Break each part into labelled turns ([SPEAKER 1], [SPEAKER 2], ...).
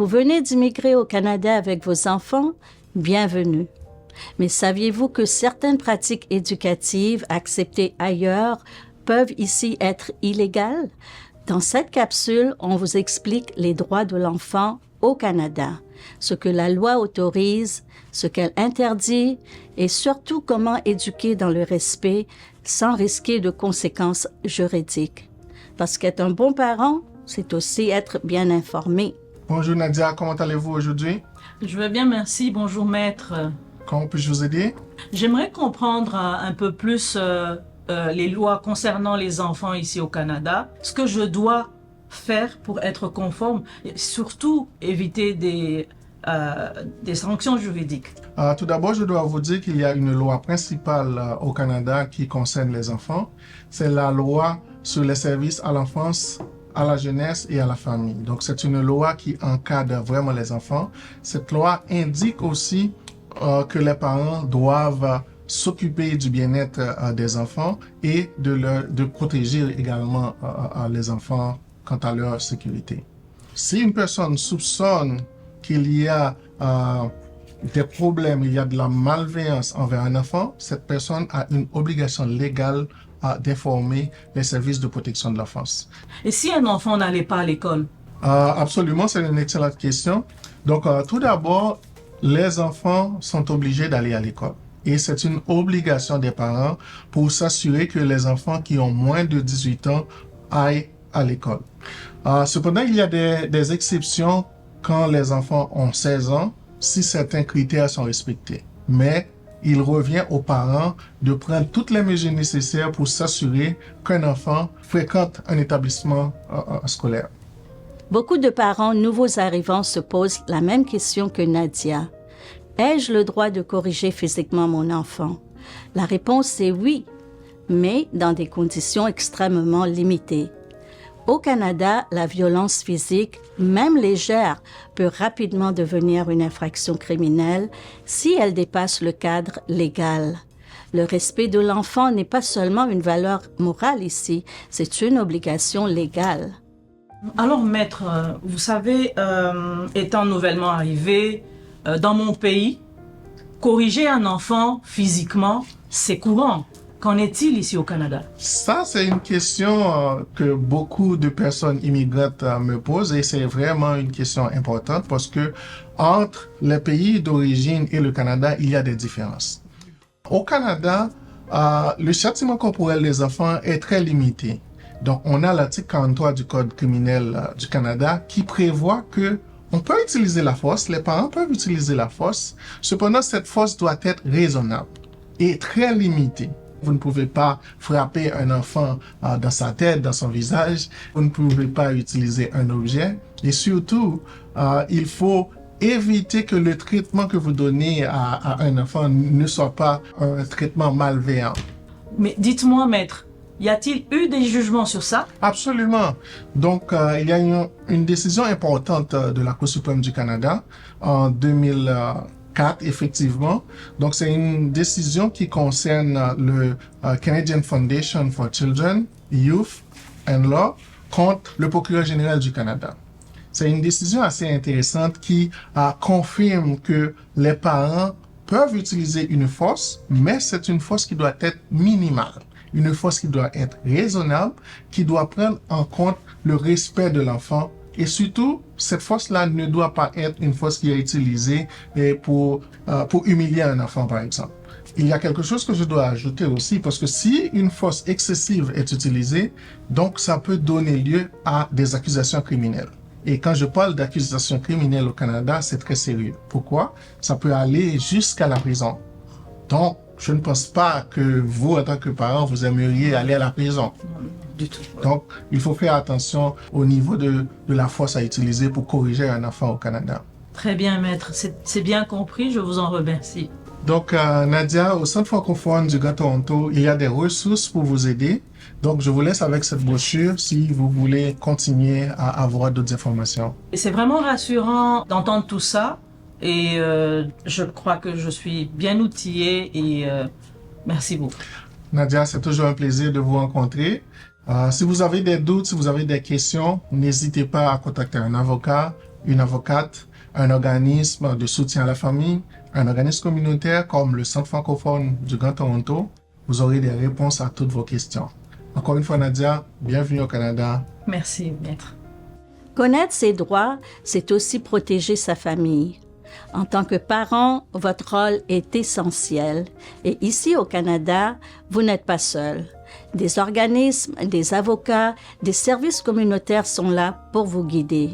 [SPEAKER 1] Vous venez d'immigrer au Canada avec vos enfants? Bienvenue. Mais saviez-vous que certaines pratiques éducatives acceptées ailleurs peuvent ici être illégales? Dans cette capsule, on vous explique les droits de l'enfant au Canada, ce que la loi autorise, ce qu'elle interdit et surtout comment éduquer dans le respect sans risquer de conséquences juridiques. Parce qu'être un bon parent, c'est aussi être bien informé.
[SPEAKER 2] Bonjour Nadia, comment allez-vous aujourd'hui?
[SPEAKER 3] Je vais bien, merci. Bonjour maître.
[SPEAKER 2] Comment puis-je vous aider?
[SPEAKER 3] J'aimerais comprendre un peu plus les lois concernant les enfants ici au Canada, ce que je dois faire pour être conforme et surtout éviter des sanctions juridiques.
[SPEAKER 2] Tout d'abord, je dois vous dire qu'il y a une loi principale au Canada qui concerne les enfants. C'est la loi sur les services à l'enfance, à la jeunesse et à la famille. Donc, c'est une loi qui encadre vraiment les enfants. Cette loi indique aussi que les parents doivent s'occuper du bien-être des enfants et de protéger également les enfants quant à leur sécurité. Si une personne soupçonne qu'il y a des problèmes, il y a de la malveillance envers un enfant, cette personne a une obligation légale d'informer les services de protection de l'enfance.
[SPEAKER 3] Et si un enfant n'allait pas à l'école?
[SPEAKER 2] Absolument, c'est une excellente question. Donc, tout d'abord, les enfants sont obligés d'aller à l'école. Et c'est une obligation des parents pour s'assurer que les enfants qui ont moins de 18 ans aillent à l'école. Cependant, il y a des exceptions quand les enfants ont 16 ans, si certains critères sont respectés. Mais il revient aux parents de prendre toutes les mesures nécessaires pour s'assurer qu'un enfant fréquente un établissement scolaire.
[SPEAKER 1] Beaucoup de parents nouveaux arrivants se posent la même question que Nadia. Ai-je le droit de corriger physiquement mon enfant? La réponse est oui, mais dans des conditions extrêmement limitées. Au Canada, la violence physique, même légère, peut rapidement devenir une infraction criminelle si elle dépasse le cadre légal. Le respect de l'enfant n'est pas seulement une valeur morale ici, c'est une obligation légale.
[SPEAKER 3] Alors maître, vous savez, étant nouvellement arrivé dans mon pays, corriger un enfant physiquement, c'est courant. Qu'en est-il ici au Canada?
[SPEAKER 2] Ça, c'est une question que beaucoup de personnes immigrantes me posent et c'est vraiment une question importante parce que entre les pays d'origine et le Canada, il y a des différences. Au Canada, le châtiment corporel des enfants est très limité. Donc, on a l'article 43 du Code criminel du Canada qui prévoit que on peut utiliser la force, les parents peuvent utiliser la force, cependant, cette force doit être raisonnable et très limitée. Vous ne pouvez pas frapper un enfant dans sa tête, dans son visage. Vous ne pouvez pas utiliser un objet. Et surtout, il faut éviter que le traitement que vous donnez à un enfant ne soit pas un traitement malveillant.
[SPEAKER 3] Mais dites-moi, maître, y a-t-il eu des jugements sur ça?
[SPEAKER 2] Absolument. Donc, il y a une décision importante de la Cour suprême du Canada en 2004, effectivement. Donc, c'est une décision qui concerne le Canadian Foundation for Children, Youth and Law contre le procureur général du Canada. C'est une décision assez intéressante qui confirme que les parents peuvent utiliser une force, mais c'est une force qui doit être minimale. Une force qui doit être raisonnable, qui doit prendre en compte le respect de l'enfant. Et surtout, cette force-là ne doit pas être une force qui est utilisée pour humilier un enfant, par exemple. Il y a quelque chose que je dois ajouter aussi, parce que si une force excessive est utilisée, donc ça peut donner lieu à des accusations criminelles. Et quand je parle d'accusations criminelles au Canada, c'est très sérieux. Pourquoi? Ça peut aller jusqu'à la prison. Donc, je ne pense pas que vous, en tant que parent, vous aimeriez aller à la prison.
[SPEAKER 3] Du tout.
[SPEAKER 2] Donc, il faut faire attention au niveau de la force à utiliser pour corriger un enfant au Canada.
[SPEAKER 3] Très bien, maître. C'est bien compris. Je vous en remercie.
[SPEAKER 2] Donc, Nadia, au Centre francophone du Grand Toronto, il y a des ressources pour vous aider. Donc, je vous laisse avec cette brochure si vous voulez continuer à avoir d'autres informations.
[SPEAKER 3] Et c'est vraiment rassurant d'entendre tout ça. Et je crois que je suis bien outillée et merci beaucoup.
[SPEAKER 2] Nadia, c'est toujours un plaisir de vous rencontrer. Si vous avez des doutes, si vous avez des questions, n'hésitez pas à contacter un avocat une avocate, un organisme de soutien à la famille, un organisme communautaire comme le Centre francophone du Grand Toronto, vous aurez des réponses à toutes vos questions. Encore une fois, Nadia, bienvenue au Canada.
[SPEAKER 3] Merci, maître.
[SPEAKER 1] Connaître ses droits, c'est aussi protéger sa famille. En tant que parent, votre rôle est essentiel. Et ici au Canada, vous n'êtes pas seul. Des organismes, des avocats, des services communautaires sont là pour vous guider.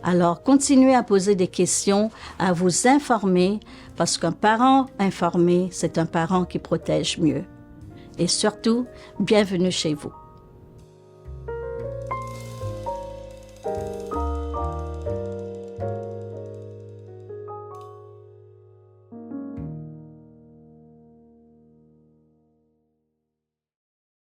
[SPEAKER 1] Alors, continuez à poser des questions, à vous informer, parce qu'un parent informé, c'est un parent qui protège mieux. Et surtout, bienvenue chez vous.